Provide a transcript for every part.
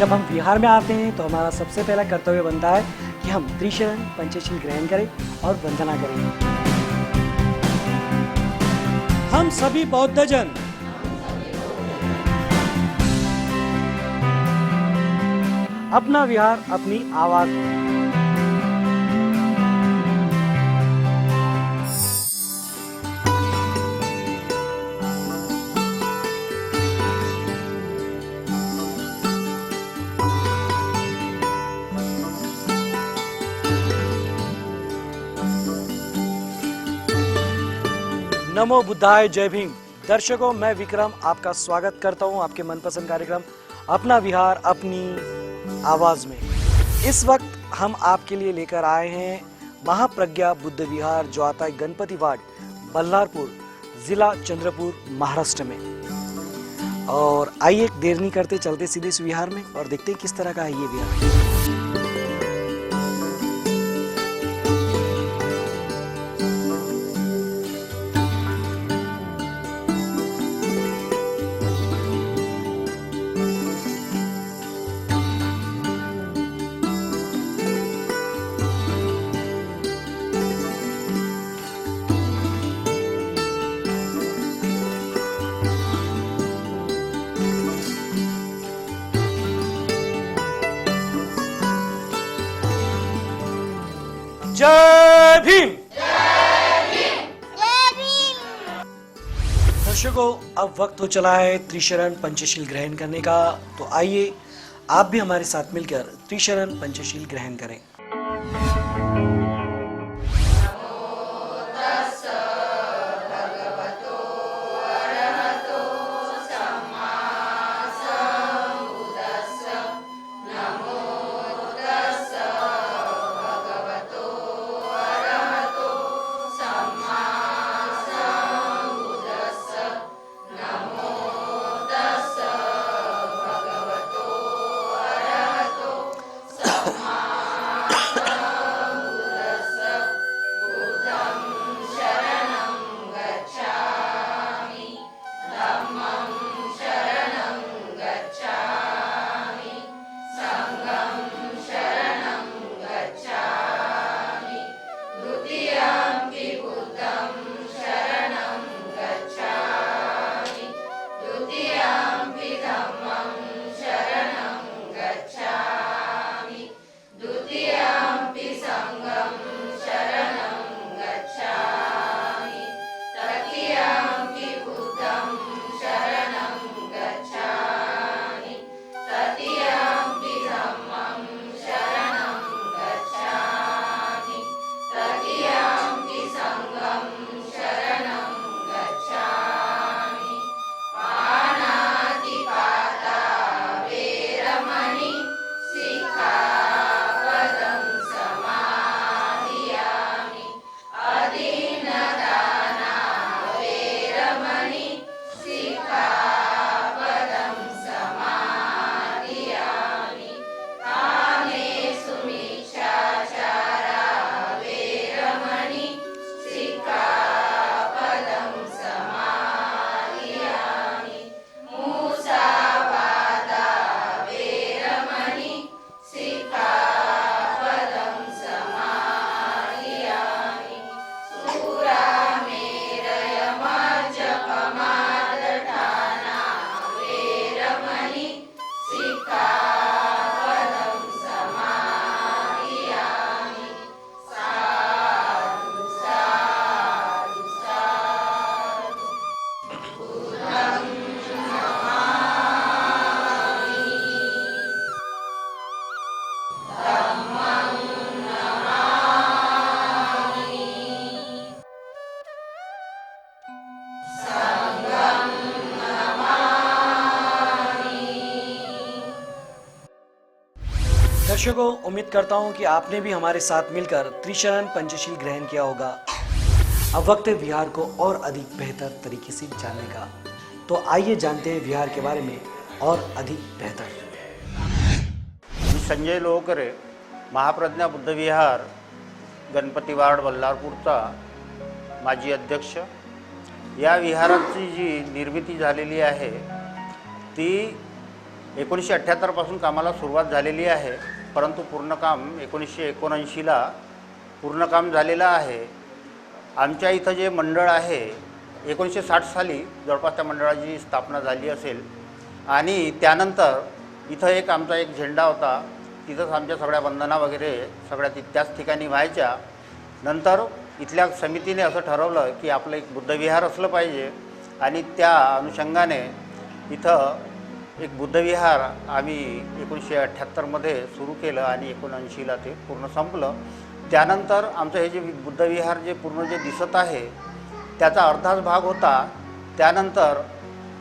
जब हम विहार में आते हैं तो हमारा सबसे पहला कर्तव्य बनता है कि हम त्रिशरण पंचशील ग्रहण करें और वंदना करें। हम सभी बौद्धजन अपना विहार अपनी आवाज नमो बुद्धाय, जय भीम। दर्शकों, मैं विक्रम आपका स्वागत करता हूं आपके मनपसंद कार्यक्रम अपना विहार अपनी आवाज में। इस वक्त हम आपके लिए लेकर आए हैं महाप्रज्ञा बुद्ध विहार, जो आता है गणपति वार्ड, बल्लारपुर, जिला चंद्रपुर, महाराष्ट्र में। और आइए देर नहीं करते, चलते सीधे इस विहार में और देखते हैं किस तरह का है ये विहार। जय भीम। जय भीम। जय भीम। दर्शकों, अब वक्त हो चला है त्रिशरण पंचशील ग्रहण करने का। तो आइए आप भी हमारे साथ मिलकर त्रिशरण पंचशील ग्रहण करें। दर्शकों, उम्मीद करता हूं कि आपने भी हमारे साथ मिलकर त्रिशरण पंचशील ग्रहण किया होगा। अब वक्त है विहार को और अधिक बेहतर तरीके से जानने का। तो आइए जानते हैं विहार के बारे में और अधिक बेहतर। संजय लोहकरे, महाप्रज्ञा बुद्ध विहार, गणपती वार्ड, बल्लारपूरचा माजी अध्यक्ष। या विहाराची जी निर्मिती झालेली आहे ती 1978 पासून कामाला सुरुवात झालेली आहे, परंतु पूर्ण काम 1979ला पूर्ण काम झालेलं आहे. आमच्या इथं जे मंडळ आहे 1960 साली जवळपास त्या मंडळाची स्थापना झाली असेल. आणि त्यानंतर इथं आमचा एक झेंडा होता, तिथंच आमच्या सगळ्या वंदना वगैरे सगळ्या त्याच ठिकाणी व्हायच्या. नंतर इथल्या समितीने असं ठरवलं की आपलं एक बुद्धविहार असलं पाहिजे आणि त्या अनुषंगाने इथं एक बुद्धविहार आम्ही 1978मध्ये सुरू केलं आणि 1979ला ते पूर्ण संपलं. त्यानंतर आमचं हे जे बुद्धविहार जे पूर्ण जे दिसत आहे त्याचा अर्धाच भाग होता. त्यानंतर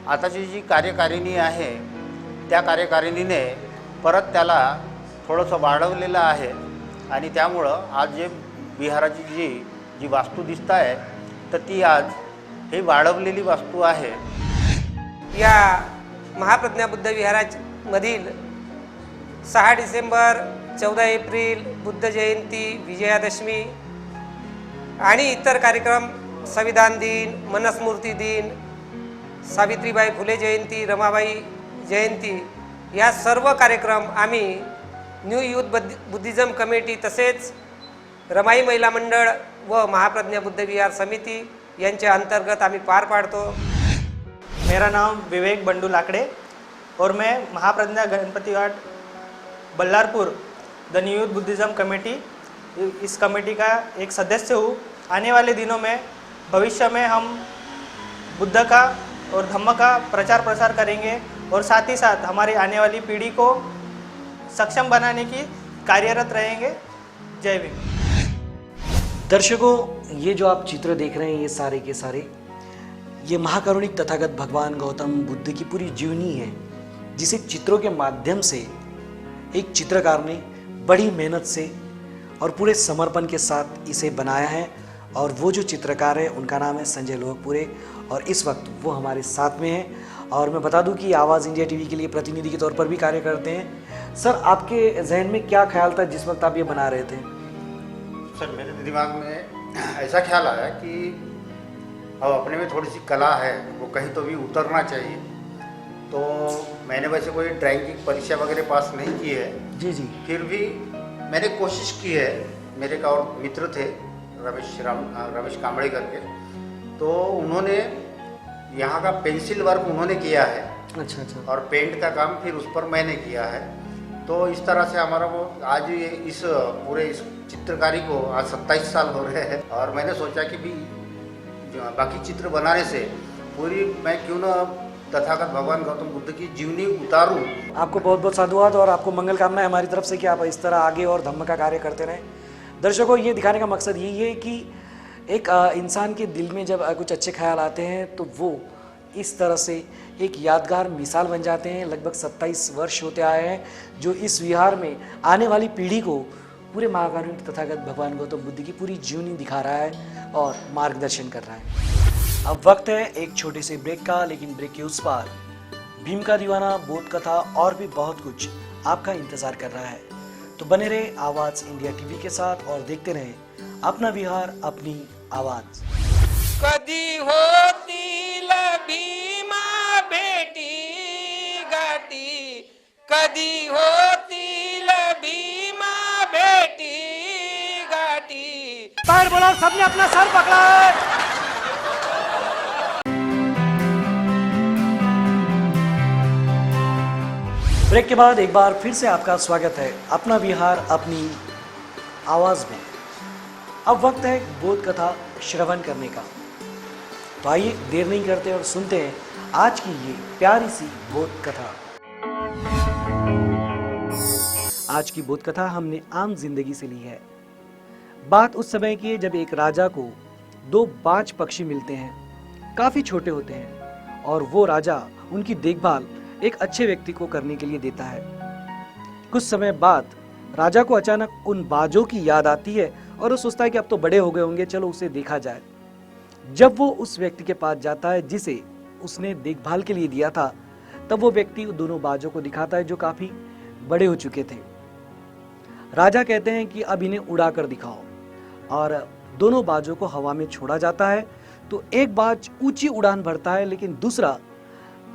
आताची जी कार्यकारिणी आहे त्या कार्यकारिणीने परत त्याला थोडंसं वाढवलेलं आहे आणि त्यामुळं आज जे विहाराची जी वास्तू दिसत आहे तर ती आज ही वाढवलेली वास्तू आहे. या महाप्रज्ञा बुद्ध विहारामधील 6 डिसेंबर, 14 एप्रिल, बुद्ध जयंती, विजयादशमी आणि इतर कार्यक्रम, संविधान दिन, मनुस्मृती दिन, सावित्रीबाई फुले जयंती, रमाबाई जयंती या सर्व कार्यक्रम आम्ही न्यू यूथ बुद्धिझम कमिटी तसेच रमाई महिला मंडळ व महाप्रज्ञा बुद्ध विहार समिती यांच्या अंतर्गत आम्ही पार पाडतो. मेरा नाम विवेक बंडू लाकड़े और मैं Mahapragya Ganpati Ghat Ballarpur the new youth Buddhism committee इस कमेटी का एक सदस्य हूँ. आने वाले दिनों में भविष्य में हम बुद्ध का और धम्म का प्रचार प्रसार करेंगे और साथ ही साथ हमारी आने वाली पीढ़ी को सक्षम बनाने की कार्यरत रहेंगे. जय भीम. दर्शकों, ये जो आप चित्र देख रहे हैं ये सारे के सारे ये महाकारुणिक तथागत भगवान गौतम बुद्ध की पूरी जीवनी है, जिसे चित्रों के माध्यम से एक चित्रकार ने बड़ी मेहनत से और पूरे समर्पण के साथ इसे बनाया है. और वो जो चित्रकार है उनका नाम है संजय लोहकपुरे और इस वक्त वो हमारे साथ में है. और मैं बता दूं कि आवाज़ इंडिया टीवी के लिए प्रतिनिधि के तौर पर भी कार्य करते हैं. सर, आपके जहन में क्या ख्याल था जिस वक्त आप ये बना रहे थे? सर, मेरे दिमाग में ऐसा ख्याल आया कि अब अपने में थोड़ी सी कला है वो कहीं तो भी उतरना चाहिए. तो मैंने वैसे कोई ड्राइंग की परीक्षा वगैरह पास नहीं की है जी जी. फिर भी मैंने कोशिश की है. मेरे का और मित्र थे रमेश कांबड़े करके, तो उन्होंने यहाँ का पेंसिल वर्क उन्होंने किया है. अच्छा अच्छा. और पेंट का काम फिर उस पर मैंने किया है. तो इस तरह से हमारा वो आज ये इस पूरे इस चित्रकारी को आज 27 साल हो रहे हैं. और मैंने सोचा कि भी बाकी चित्र बनाने से पूरी मैं क्यों ना तथागत भगवान गौतम बुद्ध की जीवनी उतारूं. आपको बहुत बहुत साधुवाद और आपको मंगल कामनाएं हमारी तरफ से कि आप इस तरह आगे और धम्म का कार्य करते रहें. दर्शकों, ये दिखाने का मकसद यही है कि एक इंसान के दिल में जब कुछ अच्छे ख्याल आते हैं तो वो इस तरह से एक यादगार मिसाल बन जाते हैं. लगभग 27 वर्ष होते आए हैं जो इस विहार में आने वाली पीढ़ी को पूरे महाकारुणिक तथागत भगवान गौतम बुद्ध की पूरी जीवनी दिखा रहा है और मार्गदर्शन कर रहा है. अब वक्त है एक छोटे से ब्रेक का, लेकिन ब्रेक के उस पार भीम का दीवाना, बोध कथा और भी बहुत कुछ आपका इंतजार कर रहा है. तो बने रहे आवाज़ इंडिया टीवी के साथ और देखते रहे अपना विहार अपनी आवाज़. कधी होतील भीमा भेटी गाठी, कधी होतील भीमा भेटी गाठी. पैर बोला, सबने अपना सर पकड़ा है. ब्रेक के बाद एक बार फिर से आपका स्वागत है अपना विहार अपनी आवाज़ में. अब वक्त है बोध कथा श्रवण करने का. तो आइए देर नहीं करते और सुनते हैं आज की ये प्यारी सी बोध कथा. आज की बोध कथा हमने आम जिंदगी से ली है. बात उस समय की है जब एक राजा को 2 बाज पक्षी मिलते हैं. काफी छोटे होते हैं और वो राजा उनकी देखभाल एक अच्छे व्यक्ति को करने के लिए देता है. कुछ समय बाद राजा को अचानक उन बाजों की याद आती है और वो सोचता है कि अब तो बड़े हो गए होंगे, चलो उसे देखा जाए. जब वो उस व्यक्ति के पास जाता है जिसे उसने देखभाल के लिए दिया था, तब वो व्यक्ति दोनों बाजों को दिखाता है जो काफी बड़े हो चुके थे. राजा कहते हैं कि अब इन्हें उड़ा कर दिखाओ और दोनों बाजों को हवा में छोड़ा जाता है. तो एक बाज ऊंची उड़ान भरता है लेकिन दूसरा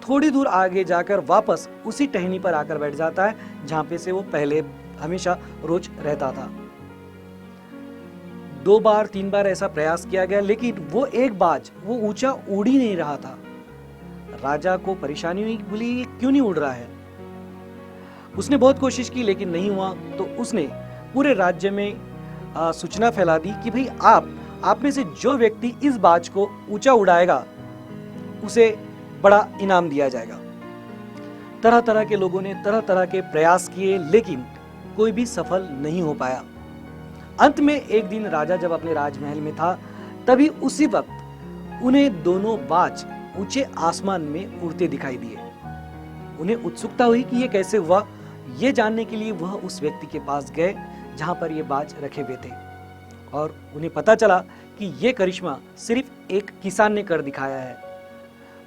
थोड़ी दूर आगे जाकर वापस उसी टहनी पर आकर बैठ जाता है जहां पे से वो पहले हमेशा रोज रहता था। 2 बार 3 बार ऐसा प्रयास किया गया, लेकिन वो एक बाज वो ऊंचा उड़ ही नहीं रहा था। राजा को परेशानी हुई, बोली ये क्यों नहीं उड़ रहा है। उसने बहुत कोशिश की लेकिन नहीं हुआ, तो उसने पूरे राज्य में सूचना फैला दी कि भाई आप में से जो व्यक्ति इस बाज को ऊंचा उड़ाएगा उसे बड़ा इनाम दिया जाएगा। तरह तरह के लोगों ने तरह तरह के प्रयास किए, लेकिन कोई भी सफल नहीं हो पाया। अंत में एक दिन राजा जब अपने राजमहल में था, तभी उसी वक्त उन्हें दोनों बाज ऊंचे आसमान में उड़ते दिखाई दिए। उन्हें उत्सुकता हुई कि ये कैसे हुआ। ये जानने के लिए वह उस व्यक्ति के पास गए जहां पर ये बाज रखे हुए थे, और उन्हें पता चला कि ये करिश्मा सिर्फ एक किसान ने कर दिखाया है।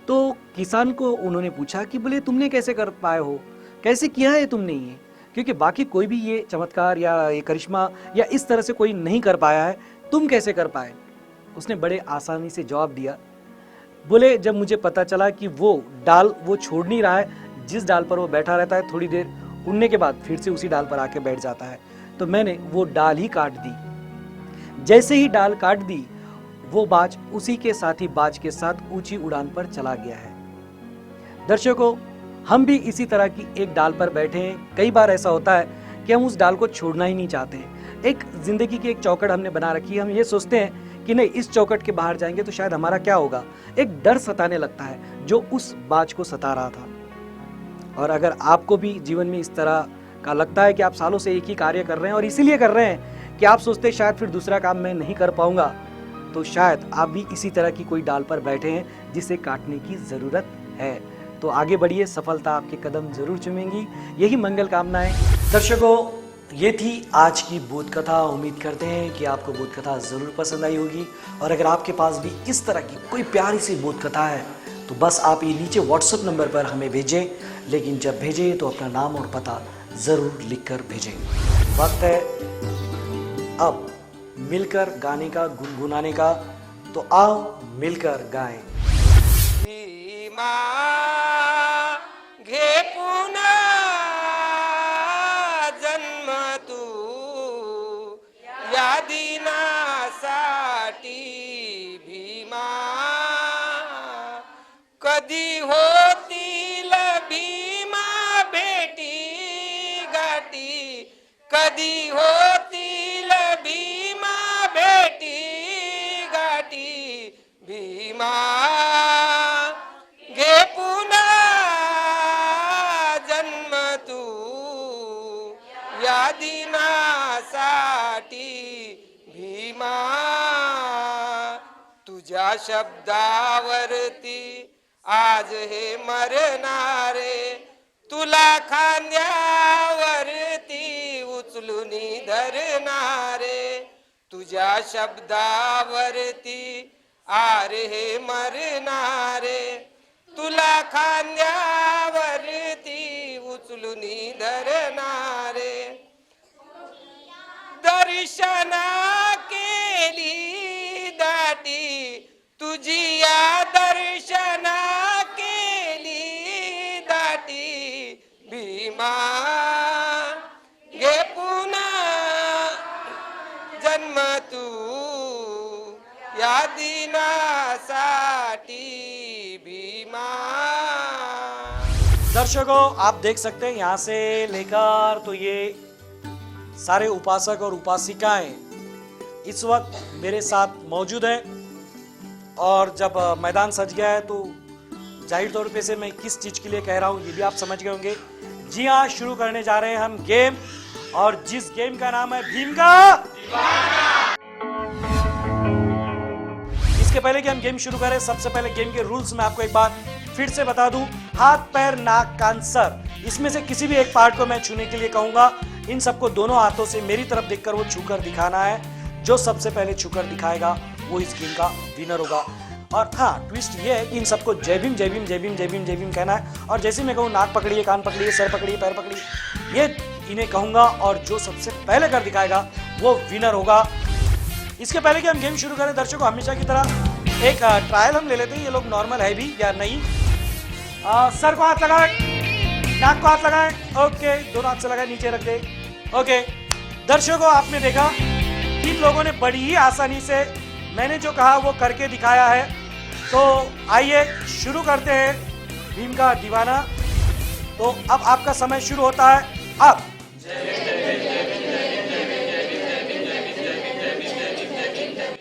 तो किसान को उन्होंने पूछा कि बोले तुमने कैसे कर पाए हो, कैसे किया है तुमने ये, क्योंकि बाकी कोई भी ये चमत्कार या ये करिश्मा या इस तरह से कोई नहीं कर पाया है, तुम कैसे कर पाए। उसने बड़े आसानी से जवाब दिया, बोले जब मुझे पता चला कि वो डाल वो छोड़ नहीं रहा है, जिस डाल पर वो बैठा रहता है थोड़ी देर उड़ने के बाद फिर से उसी डाल पर आके बैठ जाता है, तो मैंने वो डाल ही काट दी। जैसे ही डाल काट दी, वो बाज उसी के साथी बाज के साथ ऊंची उड़ान पर चला गया है। दर्शकों, हम भी इसी तरह की एक डाल पर बैठे हैं। कई बार ऐसा होता है कि हम उस डाल को छोड़ना ही नहीं चाहते हैं। एक जिंदगी की एक चौकट हमने बना रखी है, हम ये सोचते हैं कि नहीं इस चौकट के बाहर जाएंगे तो शायद हमारा क्या होगा। एक डर सताने लगता है जो उस बाज को सता रहा था। और अगर आपको भी जीवन में इस तरह का लगता है कि आप सालों से एक ही कार्य कर रहे हैं और इसीलिए कर रहे हैं कि आप सोचते हैं शायद फिर दूसरा काम मैं नहीं कर पाऊंगा, तो शायद आप भी इसी तरह की कोई डाल पर बैठे हैं जिसे काटने की जरूरत है। तो आगे बढ़िए, सफलता आपके कदम जरूर चूमेंगी, यही मंगल कामनाएं। दर्शकों, ये थी आज की बोध कथा। उम्मीद करते हैं कि आपको बोध कथा जरूर पसंद आई होगी, और अगर आपके पास भी इस तरह की कोई प्यारी सी बोध कथा है तो बस आप ये नीचे व्हाट्सएप नंबर पर हमें भेजें, लेकिन जब भेजें तो अपना नाम और पता जरूर लिखकर भेजें। वक्त है अब मिलकर गाने का, गुनगुनाने का, तो आओ मिलकर गाएं। भीमा घे पुन्हा जन्म तू या दिनासाठी भीमा, कधी होतील भीमा भेटी गाठी, कधी होतील भीमा भेटी गाठी भीमा, घे पुन्हा जन्म तू या दिनासाठी भीमा, तुझ्या शब्दावरती आज हे मरणारे, तुला खांद्यावरती उचलून धरणारे, तुझ्या शब्दावरती आरे हे मरणारे, तुला खांद्यावरती उचलून धरणारे, दर्शना केली दाटी तुझी या दर्शना केली दाटी भीमा, घे पुन्हा जन्म तू या दिनासाठी भीमा। दर्शकों, आप देख सकते हैं यहाँ से लेकर तो ये सारे उपासक और उपासिकाएं इस वक्त मेरे साथ मौजूद हैं, और जब मैदान सज गया है तो जाहिर तौर पे से मैं किस चीज के लिए कह रहा हूँ ये भी आप समझ गए होंगे। जी हाँ, शुरू करने जा रहे हैं हम गेम, और जिस गेम का नाम है भीम का दीवाना। इसके पहले कि हम गेम शुरू करें, सबसे पहले गेम के रूल्स मैं आपको एक बार फिर से बता दूं। हाथ, पैर, नाक, कान, सर, इसमें से किसी भी एक पार्ट को मैं छूने के लिए कहूंगा। इन सबको दोनों हाथों से मेरी तरफ देखकर वो छूकर दिखाना है। जो सबसे पहले छूकर दिखाएगा वो इस गेम का विनर होगा। और हाँ, ट्विस्ट ये है कि इन सबको जय भीम जय भीम जय भीम जय भीम जय भीम कहना है, और जैसे मैं कहूँ नाक पकड़िए, कान पकड़िए, सर पकड़िए, पैर पकड़िए, ये इन्हें कहूंगा, और जो सबसे पहले कर दिखाएगा वो विनर होगा। इसके पहले कि हम गेम शुरू करें, दर्शकों हमेशा की तरह एक ट्रायल हम ले लेते हैं, ये लोग नॉर्मल है भी या नहीं। सर को हाथ लगाए, नाक को हाथ लगाए, ओके, दोनों हाथ से लगाए, नीचे रख दे, ओके। दर्शकों, आपने देखा कि इन लोगों ने बड़ी ही आसानी से मैंने जो कहा वो करके दिखाया है। तो आइए शुरू करते हैं भीम का दीवाना। तो अब आपका समय शुरू होता है। अब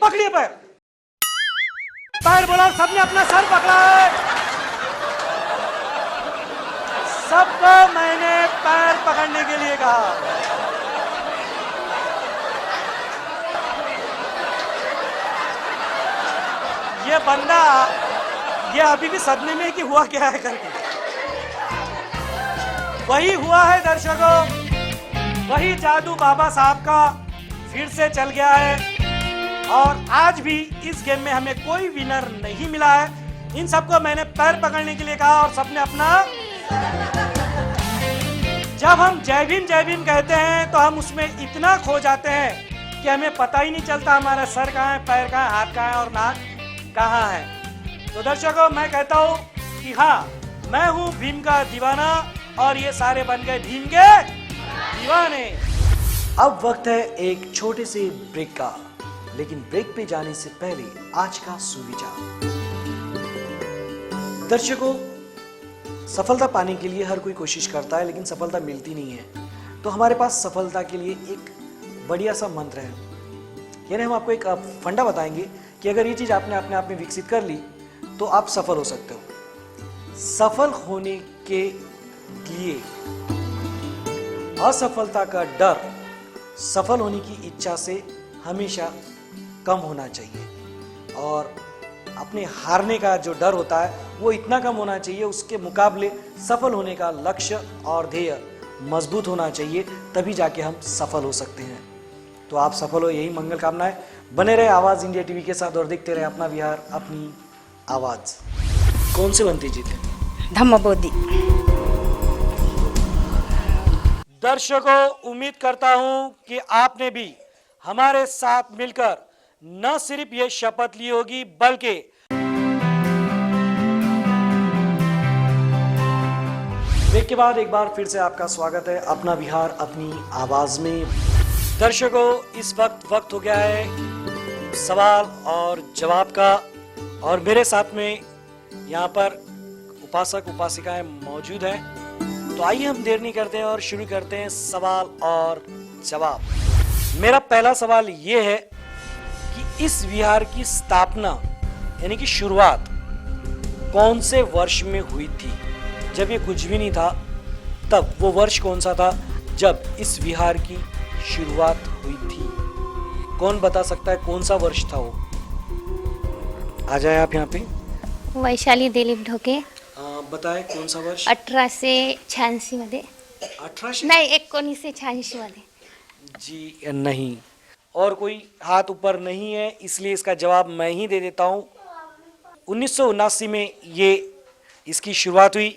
पकड़िए पैर, पैर बोला, सबने अपना सर पकड़ा है। सबको मैंने पैर पकड़ने के लिए कहा। ये बंदा, ये अभी भी सदमे में कि हुआ क्या है करके, वही हुआ है दर्शकों, वही जादू बाबा साहब का फिर से चल गया है। और आज भी इस गेम में हमें कोई विनर नहीं मिला है। इन सबको मैंने पैर पकड़ने के लिए कहा और सबने अपना, जब हम जय भीम कहते हैं तो हम उसमें इतना खो जाते हैं कि हमें पता ही नहीं चलता हमारा सर कहाँ है, पैर कहाँ है, हाथ कहाँ है और नाक कहाँ है। तो दर्शकों, मैं कहता हूँ कि हाँ, मैं हूँ भीम का दीवाना और ये सारे बन गए भीम के दीवाने। अब वक्त है एक छोटे से ब्रेक का, लेकिन ब्रेक पे जाने से पहले आज का सुविचार। दर्शकों, सफलता पाने के लिए हर कोई कोशिश करता है, लेकिन सफलता मिलती नहीं है। तो हमारे पास सफलता के लिए एक बढ़िया सा मंत्र है। यानी हम आपको एक फंडा बताएंगे कि अगर ये चीज आपने अपने आप में विकसित कर ली तो आप सफल हो सकते हो। सफल होने के लिए असफलता का डर सफल होने की इच्छा से हमेशा कम होना चाहिए, और अपने हारने का जो डर होता है वो इतना कम होना चाहिए, उसके मुकाबले सफल होने का लक्ष्य और ध्येय मजबूत होना चाहिए, तभी जाके हम सफल हो सकते हैं। तो आप सफल हो, यही मंगल कामनाएं। बने रहे आवाज इंडिया टीवी के साथ और देखते रहे अपना बिहार अपनी आवाज। कौन से बनते जीते? धम्मबोधि। दर्शकों, उम्मीद करता हूं कि आपने भी हमारे साथ मिलकर न सिर्फ ये शपथ ली होगी, बल्कि ब्रेक के बाद एक बार फिर से आपका स्वागत है अपना बिहार अपनी आवाज में। दर्शकों, इस वक्त हो गया है सवाल और जवाब का, और मेरे साथ में यहाँ पर उपासक उपासिकाएं मौजूद हैं। तो आइए हम देर नहीं करते हैं और शुरू करते हैं सवाल और जवाब। मेरा पहला सवाल ये है कि इस विहार की स्थापना यानी कि शुरुआत कौन से वर्ष में हुई थी? जब ये कुछ भी नहीं था तब वो वर्ष कौन सा था जब इस विहार की शुरुआत हुई थी? कौन बता सकता है कौन सा वर्ष था वो? आ जाए आप यहाँ पे। वैशाली दिलीप ढोके। बताए कौन सा वर्ष? 1886 मध्ये। 1800? नाही, 1986 मध्ये। जी नहीं। और कोई हाथ ऊपर नहीं है, इसलिए इसका जवाब मैं ही दे देता हूँ। 1979 में ये इसकी शुरुआत हुई,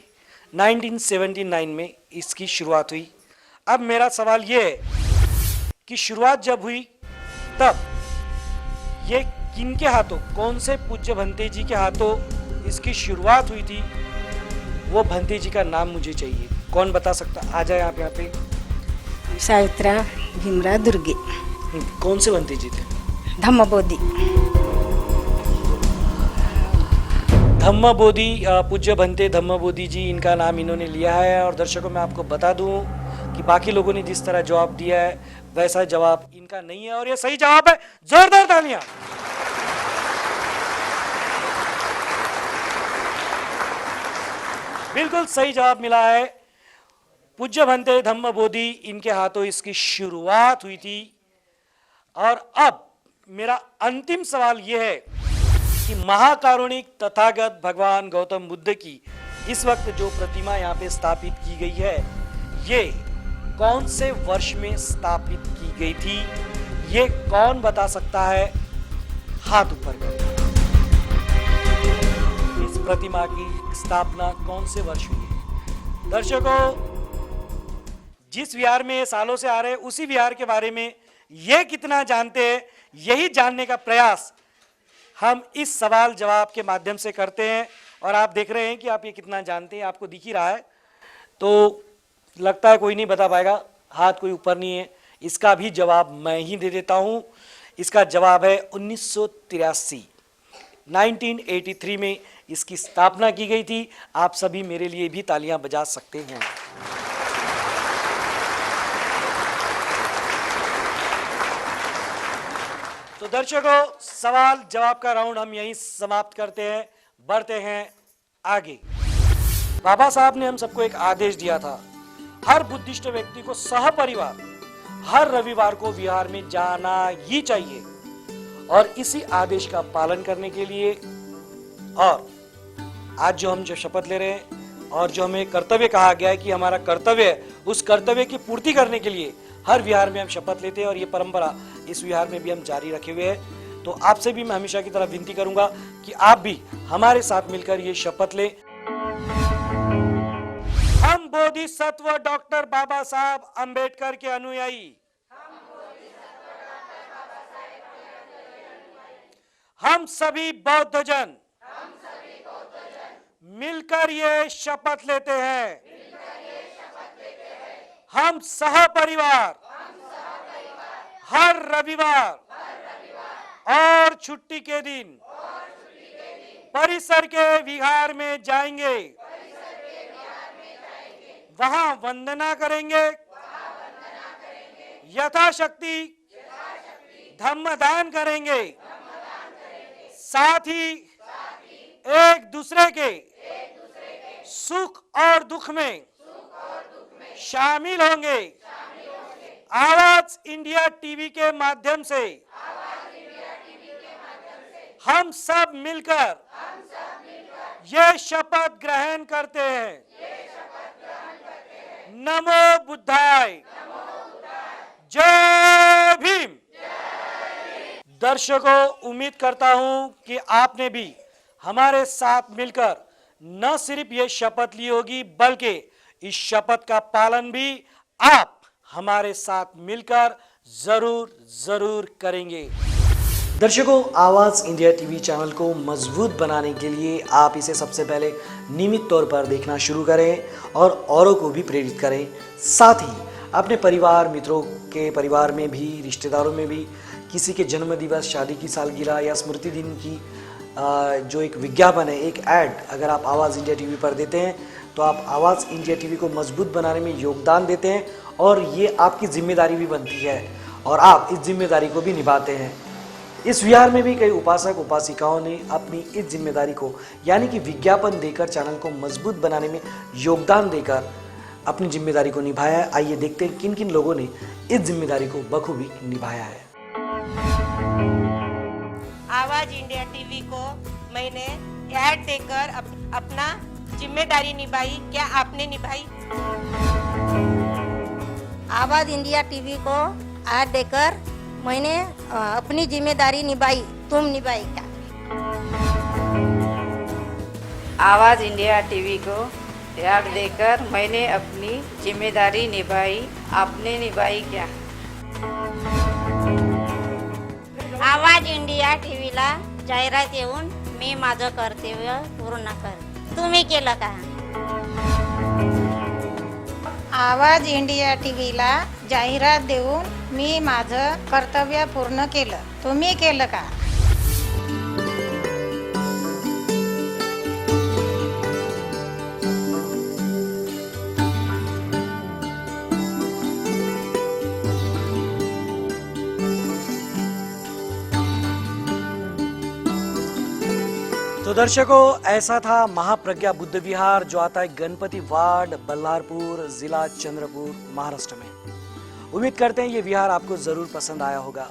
1979 में इसकी शुरुआत हुई। अब मेरा सवाल ये है कि शुरुआत जब हुई तब ये किनके हाथों, कौन से पूज्य भंते जी के हाथों इसकी शुरुआत हुई थी? वो भंते जी का नाम मुझे चाहिए। कौन बता सकता? आ जाए आप यहाँ पे। सावित्रा भीमराव दुर्गे। कौन से भंते जी थे? धम्मबोधि। धम्मबोधि, पूज्य भंते धम्मबोधि जी, इनका नाम इन्होंने लिया है। और दर्शकों, मैं आपको बता दूं कि बाकी लोगों ने जिस तरह जवाब दिया है वैसा जवाब इनका नहीं है, और ये सही जवाब है। जोरदार तालियां। बिल्कुल सही जवाब मिला है। पूज्य भंते धम्मबोधि, इनके हाथों इसकी शुरुआत हुई थी। और अब मेरा अंतिम सवाल यह है कि महाकारुणिक तथागत भगवान गौतम बुद्ध की इस वक्त जो प्रतिमा यहाँ पे स्थापित की गई है, ये कौन से वर्ष में स्थापित की गई थी? ये कौन बता सकता है? हाथ ऊपर करें। इस प्रतिमा की स्थापना कौन से वर्ष हुई है? दर्शकों, जिस विहार में ये सालों से आ रहे हैं उसी विहार के बारे में ये कितना जानते हैं, यही जानने का प्रयास हम इस सवाल जवाब के माध्यम से करते हैं। और आप देख रहे हैं कि आप ये कितना जानते हैं, आपको दिख ही रहा है, तो लगता है कोई नहीं बता पाएगा, हाथ कोई ऊपर नहीं है। इसका भी जवाब मैं ही दे देता हूँ। इसका जवाब है 1983, 1983 में इसकी स्थापना की गई थी। आप सभी मेरे लिए भी तालियां बजा सकते हैं। तो दर्शकों, सवाल जवाब का राउंड हम यहीं समाप्त करते हैं, बढ़ते हैं आगे। बाबा साहब ने हम सबको एक आदेश दिया था, हर बुद्धिस्ट व्यक्ति को सहपरिवार हर रविवार को विहार में जाना ही चाहिए। और इसी आदेश का पालन करने के लिए और आज जो हम शपथ ले रहे हैं और जो हमें कर्तव्य कहा गया है कि हमारा कर्तव्य है, उस कर्तव्य की पूर्ति करने के लिए हर विहार में हम शपथ लेते हैं और ये परंपरा इस विहार में भी हम जारी रखे हुए हैं। तो आपसे भी मैं हमेशा की तरह विनती करूंगा कि आप भी हमारे साथ मिलकर ये शपथ लें। हम बोधिसत्व डॉक्टर बाबा साहब अंबेडकर के अनुयायी, हम सभी बौद्ध जन मिलकर ये शपथ लेते हैं, हम सहपरिवार हर रविवार और छुट्टी के दिन परिसर के विहार में जाएंगे, वहां वंदना करेंगे, यथाशक्ति धम्मदान करेंगे, साथ ही एक दूसरे के सुख और दुख में शामिल होंगे। आवाज इंडिया टीवी के माध्यम से हम सब मिलकर ये शपथ ग्रहण करते हैं। नमो बुद्धाय, जय भीम। दर्शकों, उम्मीद करता हूं कि आपने भी हमारे साथ मिलकर न सिर्फ ये शपथ ली होगी, बल्कि इस शपथ का पालन भी आप हमारे साथ मिलकर जरूर करेंगे। दर्शकों, आवाज इंडिया टीवी चैनल को मजबूत बनाने के लिए आप इसे सबसे पहले नियमित तौर पर देखना शुरू करें और औरों को भी प्रेरित करें। साथ ही अपने परिवार मित्रों के परिवार में भी, रिश्तेदारों में भी किसी के जन्म दिवस, शादी की सालगिरह या स्मृति दिन की जो एक विज्ञापन है, एक ऐड अगर आप आवाज़ इंडिया टीवी पर देते हैं तो आप आवाज़ इंडिया टीवी को मजबूत बनाने में योगदान देते हैं और ये आपकी जिम्मेदारी भी बनती है और आप इस जिम्मेदारी को भी निभाते हैं। इस विहार में भी कई उपासक उपासिकाओं ने अपनी इस जिम्मेदारी को यानी कि विज्ञापन देकर चैनल को मजबूत बनाने में योगदान देकर अपनी जिम्मेदारी को निभाया है। आइए देखते हैं किन किन लोगों ने इस जिम्मेदारी को बखूबी निभाया है। आवाज इंडिया टीवी को मैंने ऐड देकर अपना जिम्मेदारी निभाई। क्या आपने निभाई? आवाज इंडिया टीवी को ऐड देकर मैंने अपनी जिम्मेदारी निभाई। तुम निभाई क्या? आवाज़ इंडिया टीवी को ऐड देकर मैंने अपनी जिम्मेदारी निभाई। आपने निभाई क्या? आवाज इंडिया टीव्हीला जाहिरात येऊन मी माझं कर्तव्य पूर्ण कर। तुम्ही केलं का? आवाज इंडिया टीव्हीला जाहिरात देऊन मी माझं कर्तव्य पूर्ण केलं। तुम्ही केलं का? तो दर्शकों, ऐसा था महाप्रज्ञा बुद्ध विहार जो आता है गणपति वार्ड, बल्लारपुर, जिला चंद्रपुर, महाराष्ट्र में। उम्मीद करते हैं ये विहार आपको जरूर पसंद आया होगा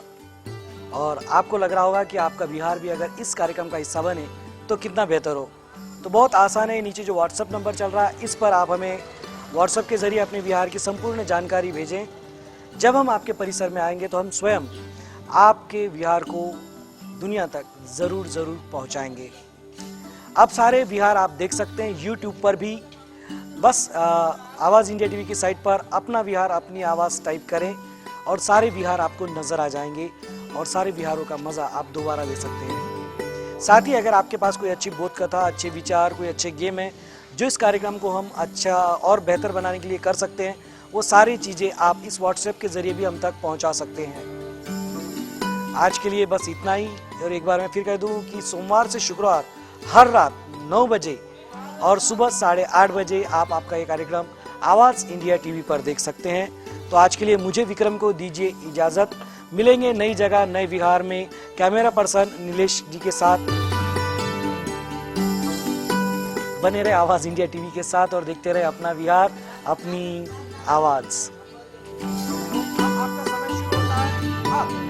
और आपको लग रहा होगा कि आपका विहार भी अगर इस कार्यक्रम का हिस्सा बने तो कितना बेहतर हो। तो बहुत आसान है, नीचे जो व्हाट्सएप नंबर चल रहा है इस पर आप हमें व्हाट्सएप के जरिए अपने विहार की संपूर्ण जानकारी भेजें। जब हम आपके परिसर में आएंगे तो हम स्वयं आपके विहार को दुनिया तक जरूर पहुंचाएंगे। अब सारे विहार आप देख सकते हैं यूट्यूब पर भी। बस आवाज़ इंडिया टीवी की साइट पर अपना विहार अपनी आवाज़ टाइप करें और सारे विहार आपको नज़र आ जाएंगे और सारे विहारों का मज़ा आप दोबारा ले सकते हैं। साथ ही अगर आपके पास कोई अच्छी बोध कथा, अच्छे विचार, कोई अच्छे गेम है जो इस कार्यक्रम को हम अच्छा और बेहतर बनाने के लिए कर सकते हैं, वो सारी चीज़ें आप इस व्हाट्सएप के जरिए भी हम तक पहुंचा सकते हैं। आज के लिए बस इतना ही। और एक बार मैं फिर कह दूं कि सोमवार से शुक्रवार हर रात 9 बजे और सुबह 8:30 बजे आप आपका ये कार्यक्रम आवाज़ इंडिया टीवी पर देख सकते हैं। तो आज के लिए मुझे विक्रम को दीजिए इजाज़त। मिलेंगे नई जगह नए विहार में कैमरा पर्सन नीलेश जी के साथ। बने रहे आवाज़ इंडिया टीवी के साथ और देखते रहे अपना विहार, अपनी आवाज़। आपका समय शुरू होता है अब।